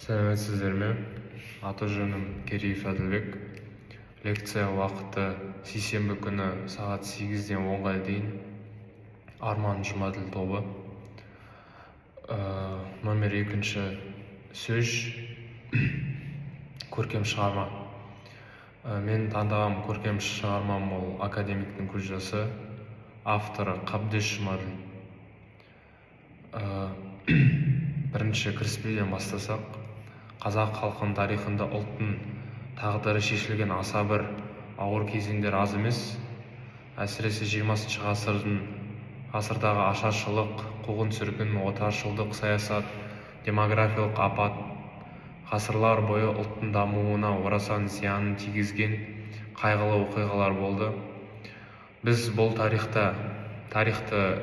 Сәлеметсіздер ме? Аты-жөнім Кереев Әділбек. Лекция уақыты сейсенбі күні сағат 8-ден 10-ға дейін. Арман Жұмаділ тобы. Номер 2-ші сөз көркем шығарма. Мен таңдаған көркем шығармам ол академиктің көз жасы, авторы Қабдеш Жұмаділ. Бірінші кіріспеден бастасақ, қазақ халқының тарихында ұлттың тағдыры шешілген аса бір ауыр кезеңдер аз емес. Әсіресе 20 ғасырдағы ашаршылық, қуғын-сүргін, отаршылдық саясат, демографиялық апат ғасырлар бойы ұлттың дамуына орасан зиянын тигізген қайғылы оқиғалар болды. Біз бұл тарихты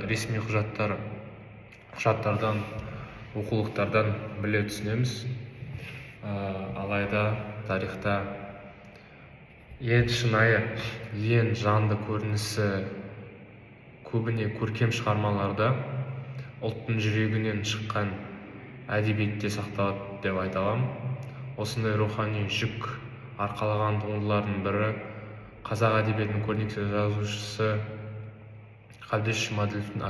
ресми құжаттардан, оқулықтардан біле түсінеміз. Алайда тарихта ең шынайы, ең жанды көрінісі көбіне көркем шығармаларда, ұлттың жүрегінен шыққан әдебиетте сақталады деп айта аламын. Осындай рухани жүк арқалаған туындылардың бірі қазақ әдебиетінің көрнекті жазушысы Қабдеш Жұмаділовтің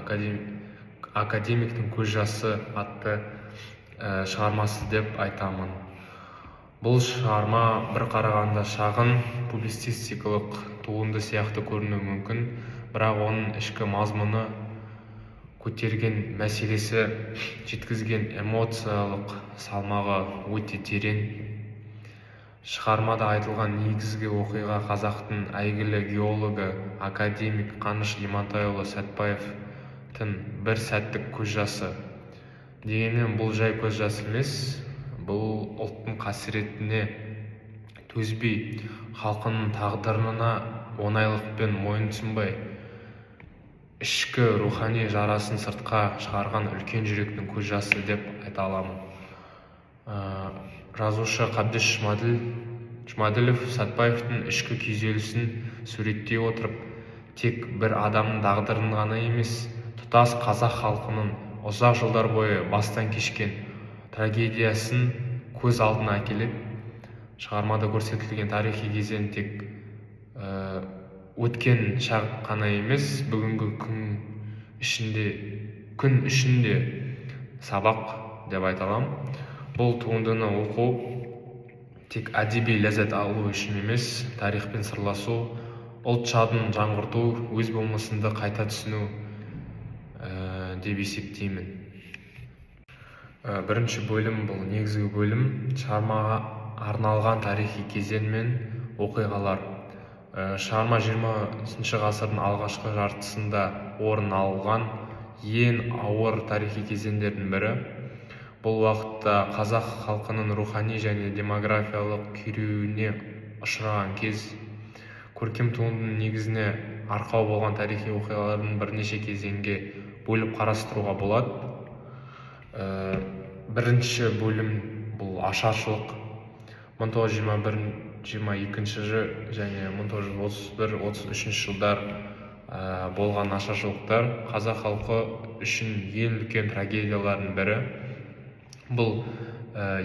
академиктің көз жасы атты шығармасы деп айтамын. Бұл шығарма бір қарағанда шағын публицистикалық туынды сияқты көрінуі мүмкін, бірақ оның ішкі мазмұны, көтерген мәселесі, жеткізген эмоциялық салмағы өте терең. Шығармада айтылған негізгі оқиға қазақтың әйгілі геологы академик Қаныш Имантайұлы Сәтбаевтың бір сәттік көз жасы. Дегенмен бұл жай көз жасы емес, бұл ұлттың қасіретіне төзбей, халқының тағдырына оңайлықпен мойынсұнбай, ішкі рухани жарасын сыртқа шығарған үлкен жүректің көз жасы деп айта аламын. Жазушы Қабдеш Жұмаділов Сәтбаевтың ішкі күйзелісін суреттей отырып, тек бір адамның тағдырын ғана емес, тұтас қазақ халқының ұзақ жылдар бойы бастан кешкен трагедиясын көз алдына әкеліп, шығармада көрсетілген тарихи кезең тек өткен шақ қана емес, бүгінгі күн ішінде сабақ деп айта аламын. Бұл туындыны оқу тек әдеби ләззат алу үшін емес, тарихпен сырласу, ұлт жадын жаңғырту, өз болмысынды қайта түсіну деп есептеймін. Бірінші бөлім бұл негізгі бөлім, шығармаға арналған тарихи кезең мен оқиғалар. Шығарма 20 ғасырдың алғашқы жартысында орын алған ең ауыр тарихи кезеңдердің бірі. Бұл уақытта қазақ халқының рухани және демографиялық күйреуіне ұшыраған кез. Көркем туындының негізіне арқау болған тарихи оқиғалардың бірнеше кезеңге бөліп қарастыруға болады. Бірінші бөлім бұл ашаршылық. 1921-22 және 1931-33 жылдар болған ашаршылықтар қазақ халқы үшін ең үлкен трагедиялардың бірі. Бұл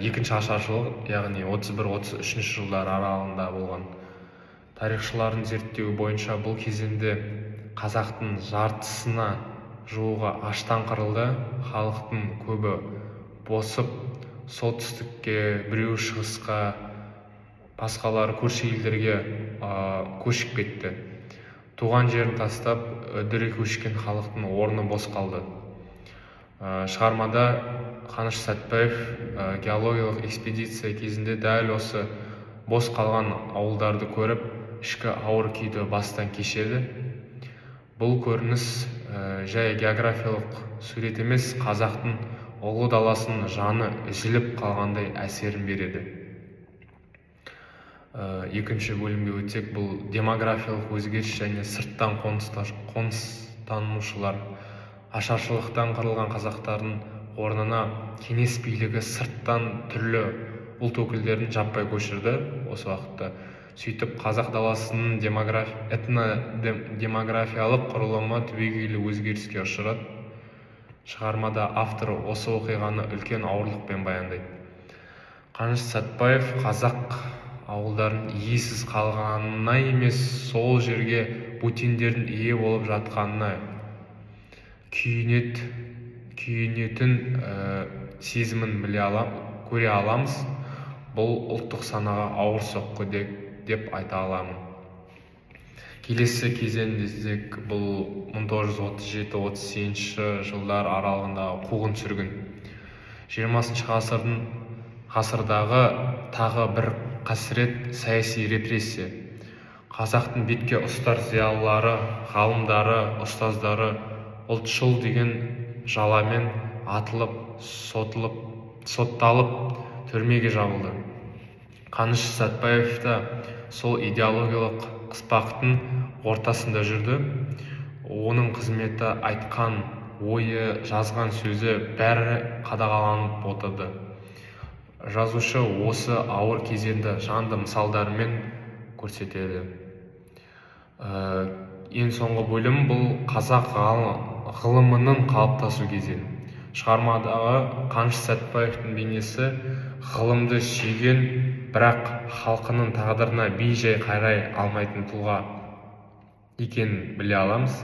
екінші ашаршылық, яғни 31-33 жылдар аралығында болған. Тарихшылардың зерттеуі бойынша бұл кезеңде қазақтың жартысына жуығы аштан қырылды, халықтың көбі босып, солтүстікке, біреу шығысқа, басқалары көрші елдерге көшіп кетті. Туған жерін тастап, үдере көшкен халықтың орны бос қалды. Шығармада Қаныш Сәтбаев геологиялық экспедиция кезінде дәл осы бос қалған ауылдарды көріп, ішкі ауыр күйді бастан кешеді. Бұл көрініс жай географиялық сурет емес, қазақтың ұлы даласының жаны үзіліп қалғандай әсерін береді. Екінші бөлімге өтсек, бұл демографиялық өзгеріс және сырттан қоныстанушылар. Ашаршылықтан қырылған қазақтардың орнына кеңес билігі сырттан түрлі ұлт өкілдерін жаппай көшірді осы уақытта. Сөйтіп, қазақ даласының этнодемографиялық құрылымы түбегейлі өзгеріске ұшырады. Шығармада автор осы оқиғаны үлкен ауырлықпен баяндайды. Қаныш Сәтбаев қазақ ауылдарын иесіз қалғанына емес, сол жерге бөтендердің ие болып жатқанына күйінетін сезімін көре аламыз. Бұл ұлттық санаға ауыр соққы деп айта аламын. Келесі кезеңдесек, бұл 1937-38 жылдар аралығындағы қуғын-сүргін. 20 ғасырдағы тағы бір қасірет — саяси репрессия. Қазақтың бетке ұстар зиялылары, ғалымдары, ұстаздары ұлтшыл деген жаламен атылып, сотталып, түрмеге жабылды. Қаныш Сәтбаев та сол идеологиялық қыспақтың ортасында жүрді. Оның қызметі, айтқан ойы, жазған сөзі бәрі қадағаланып отырды. Жазушы осы ауыр кезеңді жанды мысалдармен көрсетеді. Ең соңғы бөлім — бұл қазақ ғылымының қалыптасу кезеңі. Шығармадағы Қаныш Сәтбаевтың бейнесі ғылымды сүйген, бірақ халқының тағдырына бей-жай қарай алмайтын тұлға екенін біле аламыз.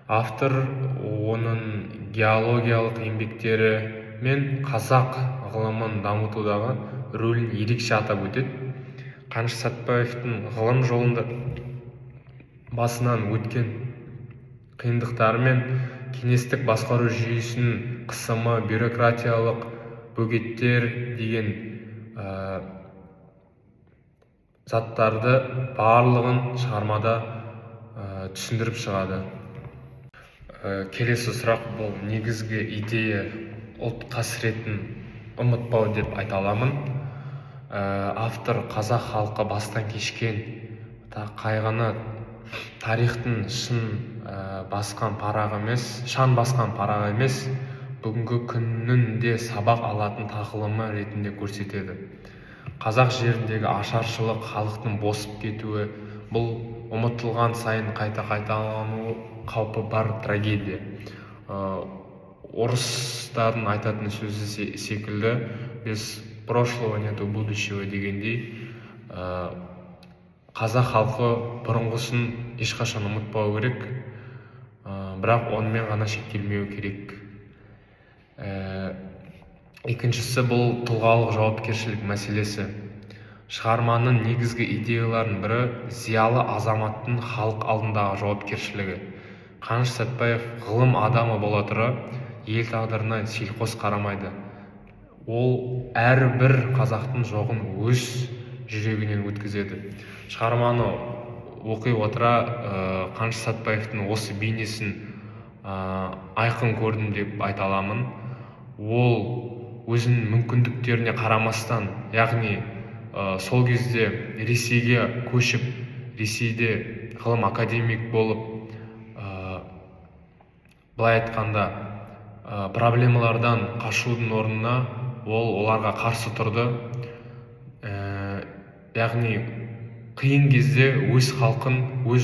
Автор оның геологиялық еңбектері мен қазақ ғылымын дамытудағы рөлін ерекше атап өтеді. Қаныш Сәтбаевтың ғылым жолында басынан өткен қиындықтары мен кеңестік басқару жүйесінің қысымы, бюрократиялық бөгеттер деген заттарды барлығын шығармада түсіндіріп шығады. Келесі сұрақ — бұл негізгі идея ұлт қасіретін ұмытпау деп айта аламын. Автор қазақ халқы бастан кешкен қайғыны тарихтың шан басқан парағы емес, бүгінгі күннің де сабақ алатын тағылымы ретінде көрсетеді. Қазақ жеріндегі ашаршылық, халықтың босып кетуі — бұл ұмытылған сайын қайта қайталану қаупі бар трагедия. Орыстардың айтатын сөзі секілді, без прошлого нету будущего дегендей, қазақ халқы бұрынғысын ешқашан ұмытпау керек, бірақ онымен ғана шектелмеу керек. Екіншісі — бұл тұлғалық жауапкершілік мәселесі. Шығарманың негізгі идеяларының бірі зиялы азаматтың халық алдындағы жауапкершілігі. Қаныш Сәтбаев ғылым адамы бола тұра ел тағдырына селқос қарамайды. Ол әрбір қазақтың жоғын өз жүрегінен өткізеді. Шығарманы оқи отыра Қаныш Сәтбаевтың осы бейнесін айқын көрдім деп айта аламын. Ол өзінің мүмкіндіктеріне қарамастан, яғни сол кезде Ресейге көшіп, Ресейде ғылым академик болып, былай айтқанда проблемалардан қашудың орнына оларға қарсы тұрды. Яғни қиын кезде өз халқын, өз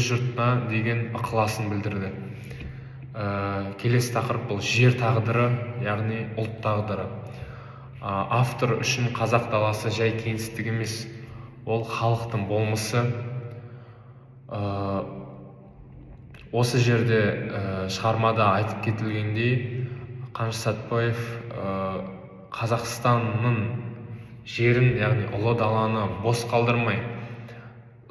жұртына деген ықыласын білдірді. Келесі тақырып — бұл жер тағдыры, яғни ұлт тағдыры. Автор үшін қазақ даласы жай кеңістік емес, ол халықтың болмысы. Осы жерде шығармада айтып кетілгендей, Қаныш Сәтбаев Қазақстанның жерін, яғни ұлы даланы бос қалдырмай,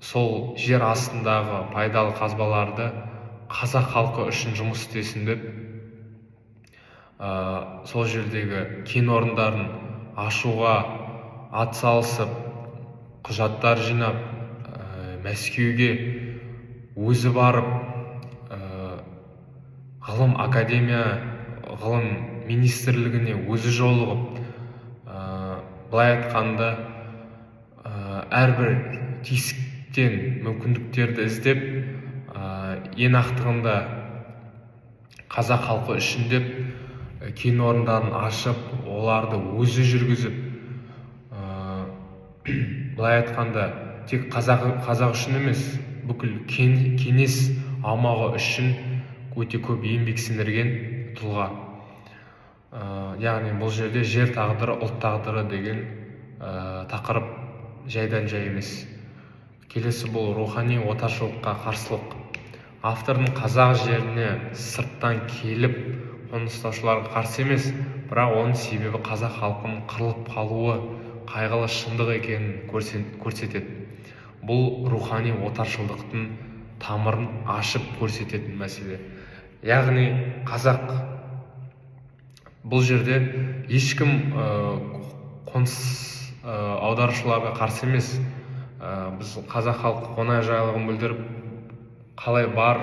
сол жер астындағы пайдалы қазбаларды қазақ халқы үшін жұмыс істесін деп, сол жердегі кен орындарын ашуға атсалысып, құжаттар жинап, Мәскеуге өзі барып, ғылым министрлігіне өзі жолығып, былай айтқанда әрбір тесіктен мүмкіндіктерді іздеп, ең ақтығында қазақ халқы үшін деп кен орындарын ашып, оларды өзі жүргізіп, былай айтқанда тек қазақ үшін емес, бүкіл кеңес аумағы үшін өте көп еңбек сіңірген тұлға. яғни бұл жерде жер тағдыры, ұлт тағдыры деген тақырып жайдан жай емес. Келесі бұл рухани отаршылыққа қарсылық. Автордың қазақ жеріне сырттан келіп қоныстанушыларға қарсы емес, бірақ оның себебі қазақ халқының қырылып қалуы қайғылы шындық екенін көрсетеді. Бұл рухани отаршылдықтың тамырын ашып көрсететін мәселе. Яғни қазақ, бұл жерде ешкім қоныс аударушыларға қарсы емес. Біз қазақ халқы қонақжайлығын білдіріп, қалай бар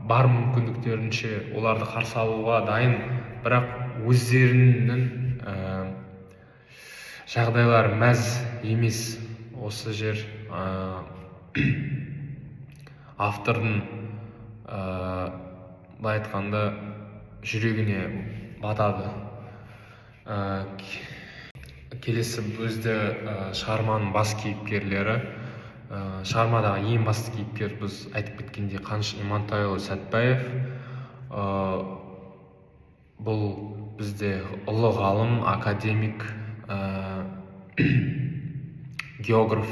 мүмкіндіктерінше оларды қарсы алуға дайын, бірақ өздерінің жағдайлары мәз емес. Осы жер автордың былай айтқанда жүрегіне батады. Келесі бізде шығарманың бас кейіпкерлері. Шығармадағы ең басты кейіпкер біз айтып кеткендей Қаныш Имантайұлы Сәтбаев. Бұл бізде ұлы ғалым, академик, географ,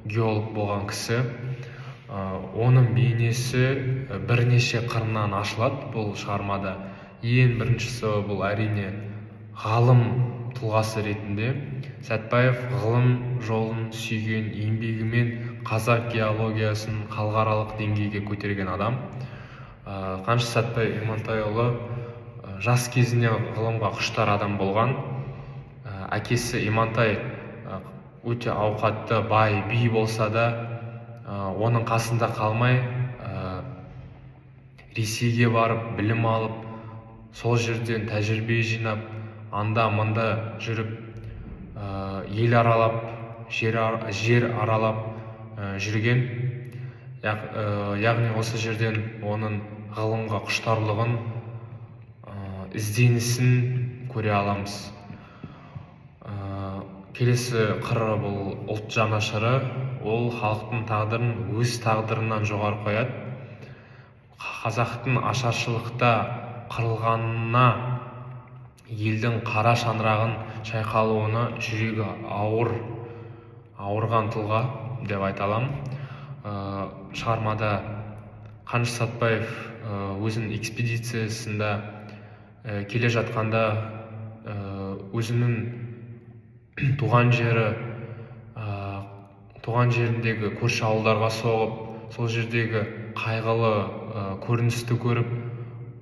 геолог болған кісі. Оның бейнесі бірнеше қырынан ашылады бұл шығармада. Ең біріншісі бұл әрине ғалым тұлғасы ретінде. Сәтбаев ғылым жолын сүйген, еңбегімен қазақ геологиясын халықаралық деңгейге көтерген адам. Қаныш Сәтбаев Имантайұлы жас кезінде ғылымға құштар адам болған. Әкесі Имантай өте ауқатты, бай, би болса да, оның қасында қалмай Ресейге барып, білім алып, сол жерден тәжірибе жинап, анда-мында жүріп, ел аралап, жер аралап жүрген. Яғни осы жерден оның ғылымға құштарлығын, ізденісін көре аламыз. Келесі қыры бұл ұлт жанашыры. Ол халықтың тағдырын өз тағдырынан жоғары қояды. Қазақтың ашаршылықта қырылғанына, елдің қара шаңырағын шайқалуына жүрегі ауырған тұлға деп айта аламын. Шығармада Қаныш Сәтбаев өзінің экспедициясында келе жатқанда өзінің туған жеріндегі көрші ауылдарға соғып, сол жердегі қайғылы көріністі көріп,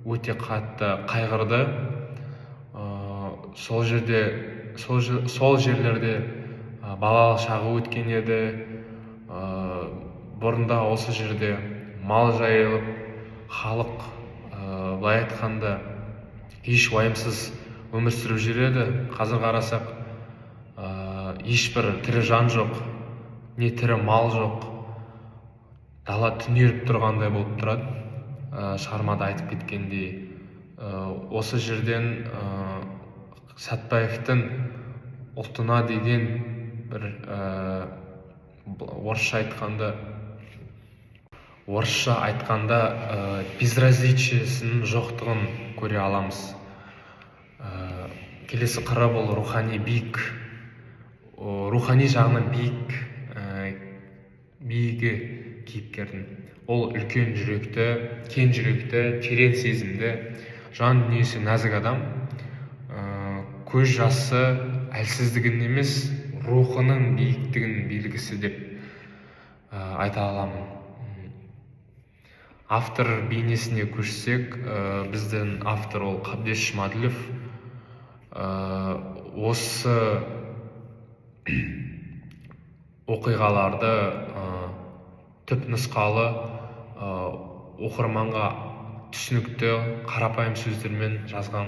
өте қатты қайғырды. Сол жерлерде балалық шағы өткен еді. Бұрында осы жерде мал жайылып, халық былай айтқанда еш уайымсыз өмір сүріп жүреді. Қазір қарасақ, ешбір тірі жан жоқ, не тірі мал жоқ. Дала түнеріп тұрғандай болып тұрады. Шығармада айтып кеткендей, осы жерден Сәтбаевтың ұлтына деген бір орысша айтқанда безразличиесінің жоқтығын көре аламыз. Келесі қыры бұл рухани биік. Рухани жағынан биігі кейіпкердің. Ол үлкен жүректі, кең жүректі, терең сезімді, жан дүниесі нәзік адам. Көз жасы әлсіздігін емес, рухының биіктігінің белгісі деп айта аламын. Автор бейнесіне көшсек, біздің автор ол Қабдеш Жұмаділов. Осы оқиғаларды түп нұсқалы оқырманға түсінікті, қарапайым сөздермен жазған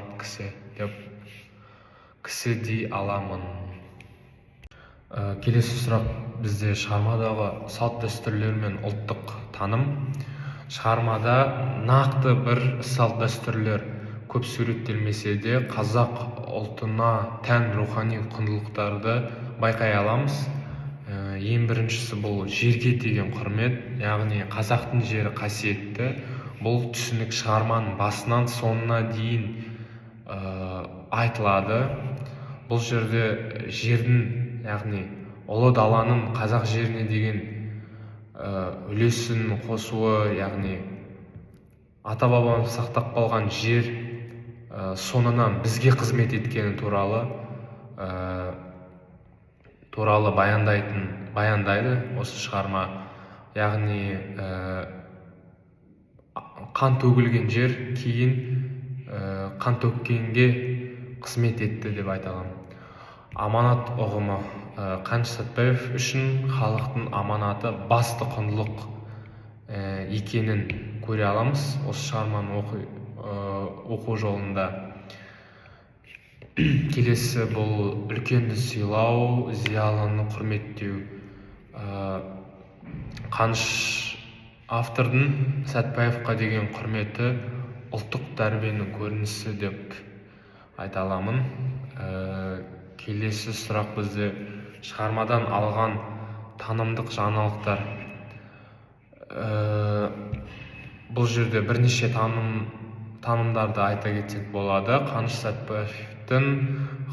кісі дей аламын. Келесі сұрақ бізде шығармадағы салт дәстүрлер мен ұлттық таным. Шығармада нақты бір салт дәстүрлер көп суреттелмесе де, қазақ ұлтына тән рухани құндылықтарды байқай аламыз. Ең біріншісі бұл жерге деген құрмет, яғни қазақтың жері қасиетті. Бұл түсінік шығарманың басынан соңына дейін айтылады. Бұл жерде жердің, яғни ұлы даланың қазақ жеріне деген үлесін қосуы, яғни ата бабамыз сақтап қалған жер соңынан бізге қызмет еткені туралы баяндайды осы шығарма. Яғни қан төгілген жер кейін қан төккенге қызмет етті деп айта аламын. Аманат ұғымы. Қаныш Сәтбаев үшін халықтың аманаты басты құндылық екенін көре аламыз осы шығарманы оқу жолында. Келесі бұл үлкенді сыйлау, зиялыны құрметтеу. Қаныш автордың Сәтбаевқа деген құрметі ұлттық тәрбиенің көрінісі деп айта аламын. Келесі сұрақ бізде шығармадан алған танымдық жаңалықтар. Бұл жерде бірнеше танымдарды айта кетсек болады. Қаныш Сәтбаевтың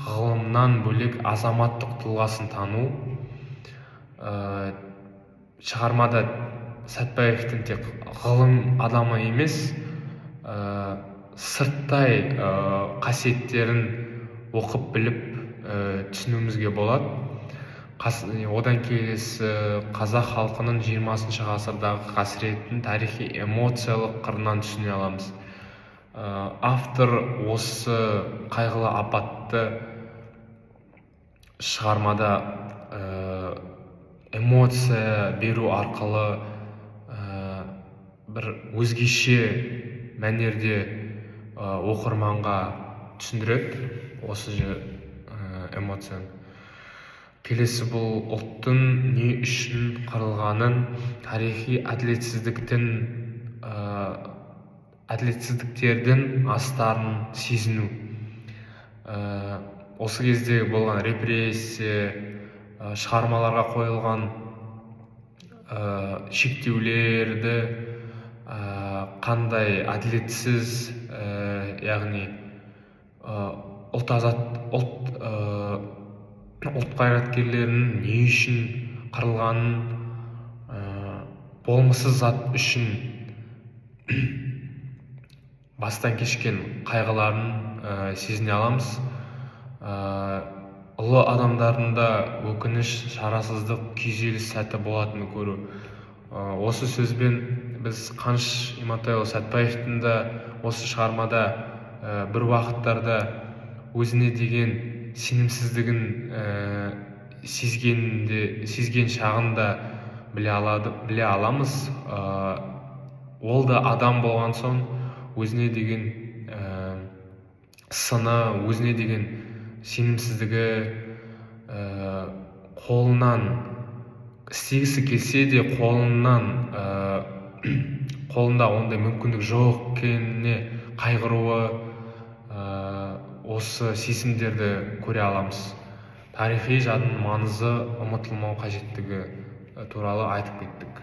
ғылымнан бөлек азаматтық тұлғасын тану. Шығармада Сәтбаевтың тек ғылым адамы емес, сырттай қасиеттерін оқып біліп түсінуімізге болады. Одан келесі қазақ халқының 20 ғасырдағы қасіретін тарихи эмоциялық қырынан түсіне аламыз. Автор осы қайғылы апатты шығармада эмоция беру арқылы бір өзгеше мәнерде оқырманға түсіндіреді осы эмоцияны. Келесі бұл ұлттың не үшін қырылғанын, тарихи әділетсіздіктердің астарын сезіну. Осы кезде болған репрессия, шығармаларға қойылған шектеулерді қандай әділетсіз, яғни ұлт қайраткерлерінің не үшін қырылғанын, болмысыз зат үшін бастан кешкен қайғыларын сезіне аламыз. Ұлы адамдарында өкініш, шарасыздық, күйзеліс сәті болатынын көру. Осы сөзбен біз Қаныш Имантайұлы Сәтбаевтың да осы шығармада бір уақыттарда өзіне деген сенімсіздігін сезген шағында біле аламыз. Ол да адам болған соң өзіне деген сыны, өзіне деген сенімсіздігі қолынан істегісі келсе де қолында ондай мүмкіндік жоқ екеніне қайғыруы, осы сезімдерді көре аламыз. Тарихи жадының маңызы, ұмытылмау қажеттігі туралы айтып кеттік.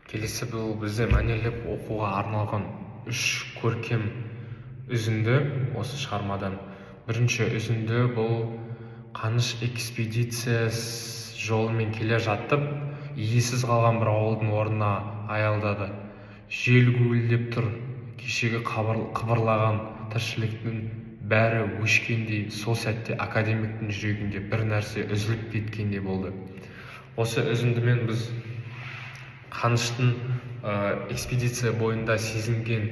Келесі бұл бізде мәнерлеп оқуға арналған 3 көркем үзінді осы шығармадан. Бірінші үзінді бұл Қаныш экспедициясы жолымен келе жатып, иесіз қалған бір ауылдың орнына аялдады. Жел гуілдеп тұр, кешегі қыбырлаған тіршіліктің бәрі өшкендей, сол сәтте академиктің жүрегінде бір нәрсе үзіліп кеткендей болды. Осы үзіндімен біз Қаныштың экспедиция бойында сезінген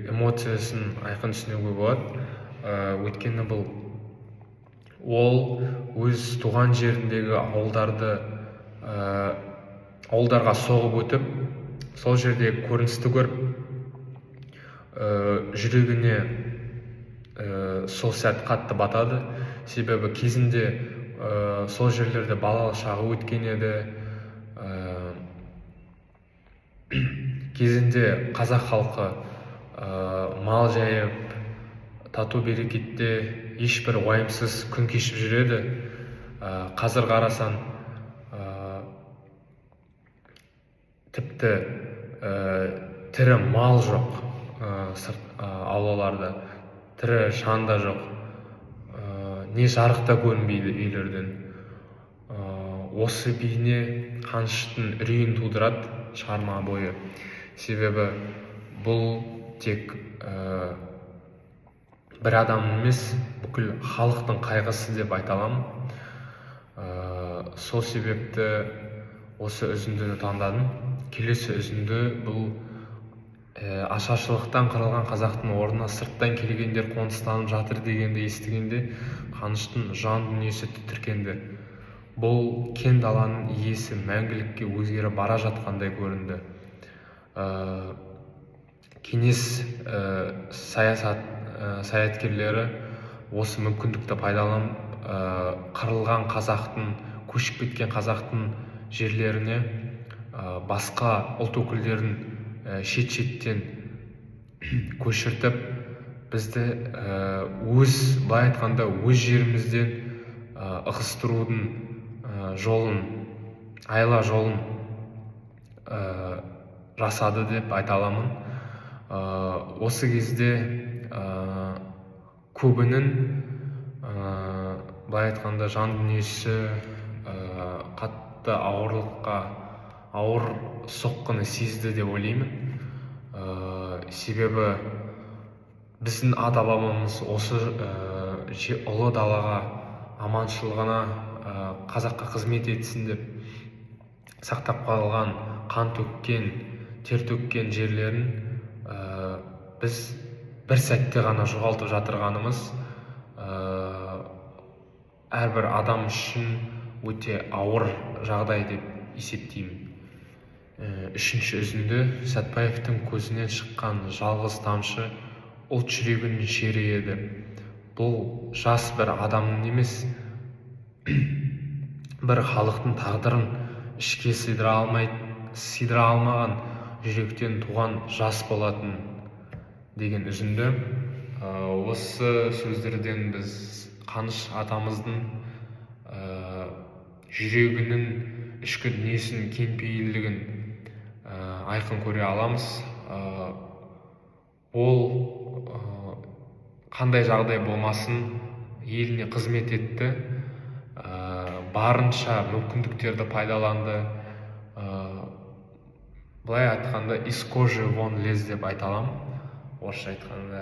эмоциясын айқын түсінуге болады. Өйткені бұл ол өз туған жеріндегі ауылдарға соғып өтіп, сол жерде көріністі көріп, жүрегіне сол сәт қатты батады. Себебі кезінде сол жерлерде балалық шағы өткен еді. Кезінде қазақ халқы мал жайып, тату берекетте ешбір уайымсыз күн кешіп жүреді. Қазір қарасан, тіпті тірі мал жоқ аулаларда. тірі шанда жоқ, не жарықта көрінбейді үйлерден. Осы бейне Қаныштың үрейін тудырады шығарма бойы. Себебі бұл тек бір адам емес, бүкіл халықтың қайғысы деп айта аламын. Сол себепті осы үзіндіні таңдадым. Келесі үзінді бұл ашаршылықтан қырылған қазақтың орнына сырттан келгендер қоныстанып жатыр дегенді естігенде Қаныштың жан дүниесі тітіркенді. Бұл кең даланың иесі мәңгілікке өзгеріп бара жатқандай көрінді. Кеңес саяткерлері осы мүмкіндікті пайдаланып қырылған қазақтың, көшіп кеткен қазақтың жерлеріне басқа ұлт өкілдерін шет-шеттен көшіртіп, бізді былай айтқанда өз жерімізден ығыстырудың жолын, айла жолын жасады деп айта аламын. Осы кезде көбінің былай айтқанда жан дүниесі қатты ауыр соққыны сезді деп ойлаймын. Себебі біздің ата-бабамыз осы ұлы далаға аманшылығына, қазаққа қызмет етсін деп сақтап қалған, қан төккен, тер төккен жерлерін біз бір сәтте ғана жоғалтып жатырғанымыз әрбір адам үшін өте ауыр жағдай деп есептеймін. Үшінші үзінді Сәтбаевтың көзінен шыққан жалғыз тамшы ұлт жүрегінің шері еді. Бұл жас бір адамның емес, бір халықтың тағдырын ішке сыйдыра алмаған жүректен туған жас болатын деген үзінді. Осы сөздерден біз Қаныш атамыздың жүрегінің ішкі дүниесінің кеңпейілдігін айқын көре аламыз. Ол қандай жағдай болмасын еліне қызмет етті, барынша мүмкіндіктерді пайдаланды. Былай айтқанда из кожи вон лез деп айта аламын. Орысша айтқанда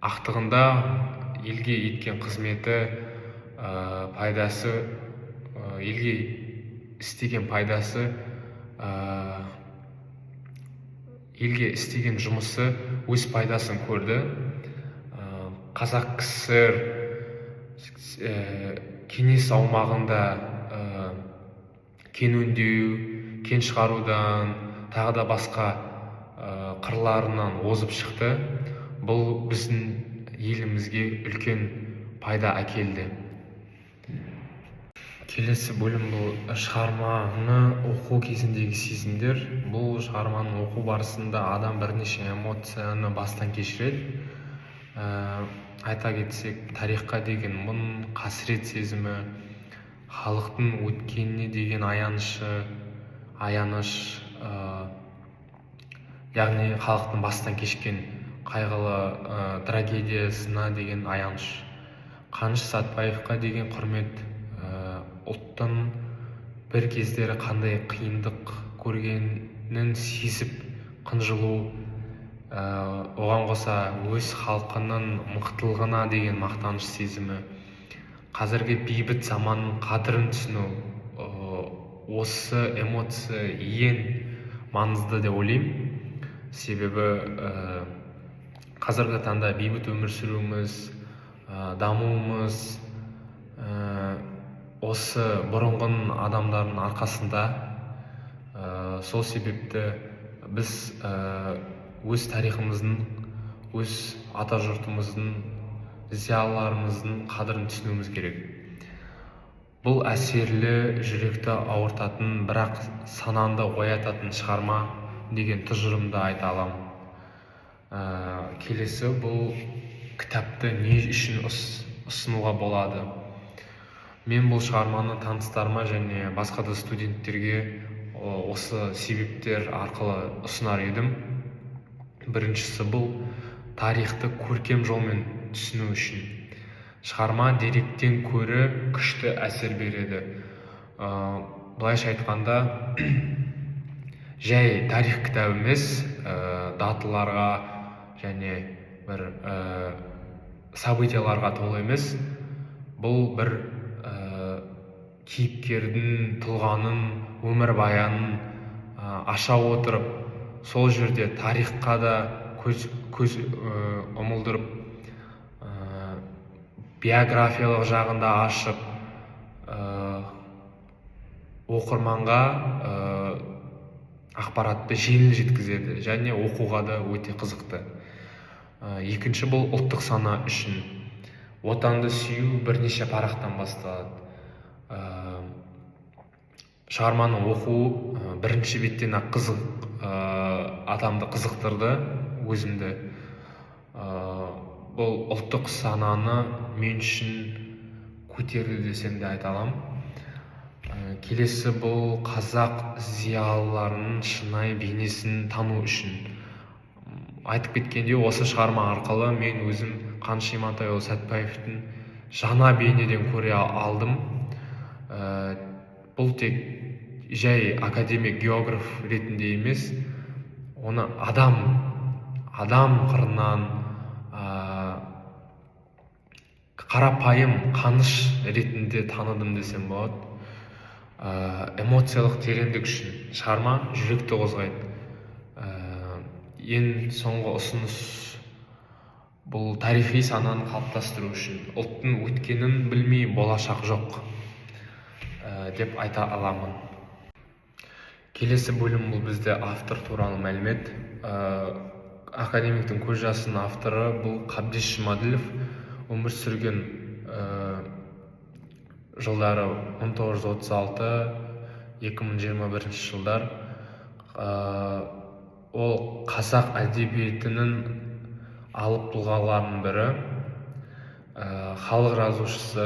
ақтығында елге еткен қызметі, пайдасы, елге істеген пайдасы, елге істеген жұмысы өз пайдасын көрді. Қазақ КСР кеңес аумағында кен өңдеу, кен шығарудан, тағы да басқа қырларынан озып шықты. Бұл біздің елімізге үлкен пайда әкелді. Келесі бөлім бұл шығарманы оқу кезіндегі сезімдер. Бұл шығарманы оқу барысында адам бірнеше эмоцияны бастан кешіреді. Айта кетсек, тарихқа деген мұң, қасірет сезімі, халықтың өткеніне деген аяныш, яғни халықтың бастан кешкен қайғылы трагедиясына деген аяныш. Қаныш Сәтбаевқа деген құрмет, ұлттың бір кездері қандай қиындық көргенін сезіп қынжылу, оған қоса өз халқының мықтылығына деген мақтаныш сезімі, қазіргі бейбіт заманның қадірін түсіну, осы эмоция ең маңызды деп ойлаймын. Себебі қазіргі таңда бейбіт өмір сүруіміз, дамуымыз осы бұрынғы адамдардың арқасында. Сол себепті біз өз тарихымыздың, өз ата жұртымыздың, зиялыларымыздың қадірін түсінуіміз керек. Бұл әсерлі, жүректі ауыртатын, бірақ санаңды оятатын шығарма деген тұжырымды айта аламын. Келесі бұл кітапты не үшін ұсынуға болады? Мен бұл шығарманы таныстарыма және басқа да студенттерге осы себептер арқылы ұсынар едім. Біріншісі бұл тарихты көркем жолмен түсіну үшін. Шығарма деректен көрі күшті әсер береді. Былайша айтқанда, жай тарих кітабы емес, даталарға және бір событияларға толы емес. Бұл бір кейіпкердің тұлғаның өмірбаянын аша отырып, сол жерде тарихқа да көз ұмылдырып, биографиялық жағында ашып, оқырманға ақпаратты жеңіл жеткізеді және оқуға да өте қызықты. Екінші, бұл ұлттық сана үшін. Отанды сүю бірнеше парақтан басталады. Шығарманы оқу бірінші беттен ақ адамды қызықтырды, өзімді. Бұл ұлттық сананы мен үшін көтерді десем де айта аламын. Келесі, бұл қазақ зиялыларының шынайы бейнесін тану үшін. Айтып кеткенде, осы шығарма арқылы мен өзім Қаныш Имантайұлы Сәтбаевтың жаңа бейнеден көре алдым. Бұл тек жай академик географ ретінде емес, оны адам қырынан қарапайым Қаныш ретінде таныдым десем болады. Эмоциялық тереңдік үшін шығарма жүректі қозғайды. Ең соңғы ұсыныс бұл тарихи сананы қалыптастыру үшін. Ұлттың өткенін білмей болашақ жоқ деп айта аламын. Келесі бөлім бұл бізде автор туралы мәлімет. Академиктің көз жасының авторы бұл Қабдеш Жұмаділов. Өмір сүрген жылдары 1936-2021 жылдар. Ол қазақ әдебиетінің алып тұлғаларының бірі. Халық жазушысы,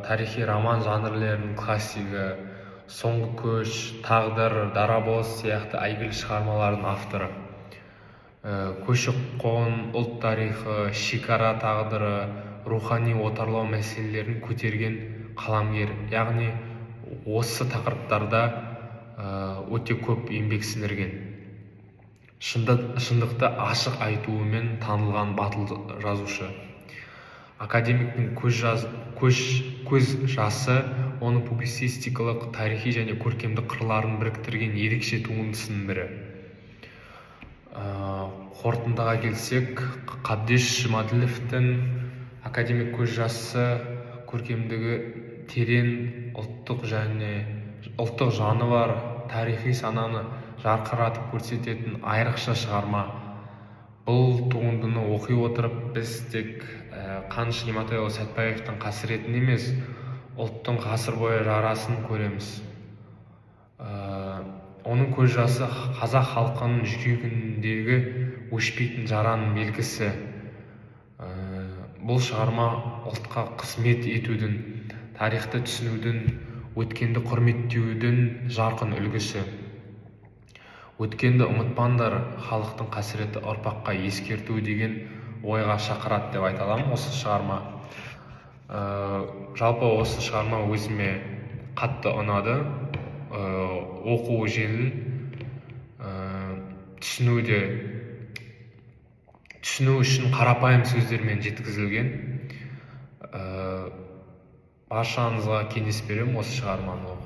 тарихи роман жанрлерінің классигі, Соңғы көш, Тағдыр, Дарабоз сияқты әйгілі шығармалардың авторы. Көші-қон, ұлт тарихы, шекара тағдыры, рухани отарлау мәселелерін көтерген қаламгер. Яғни осы тақырыптарда өте көп еңбек сіңірген. Шындықты ашық айтуымен танылған батыл жазушы. Академиктің көз жасы оның публицистикалық, тарихи және көркемдік қырларын біріктірген ерекше туындысының бірі. Қорытындыға келсек, Қабдеш Жұмаділовтің академик көз жасы көркемдігі терең, ұлттық жаны бар, тарихи сананы жарқыратып көрсететін айрықша шығарма. Бұл туындыны оқи отырып, біз тек Қаныш Имантайұлы Сәтбаевтың қасіретін емес, ұлттың ғасыр бойы жарасын көреміз. Оның көз жасы қазақ халқының жүрегіндегі өшпейтін жараның белгісі. Бұл шығарма ұлтқа қызмет етудің, тарихты түсінудің, өткенді құрметтеудің жарқын үлгісі. Өткенді ұмытпаңдар, халықтың қасіреті ұрпаққа ескерту деген ойға шақырады деп айта аламын осы шығарма. Жалпы осы шығарма өзіме қатты ұнады. Оқуы жеңіл, түсіну үшін қарапайым сөздермен жеткізілген. Баршаңызға кеңес беремін осы шығарманы оқуға.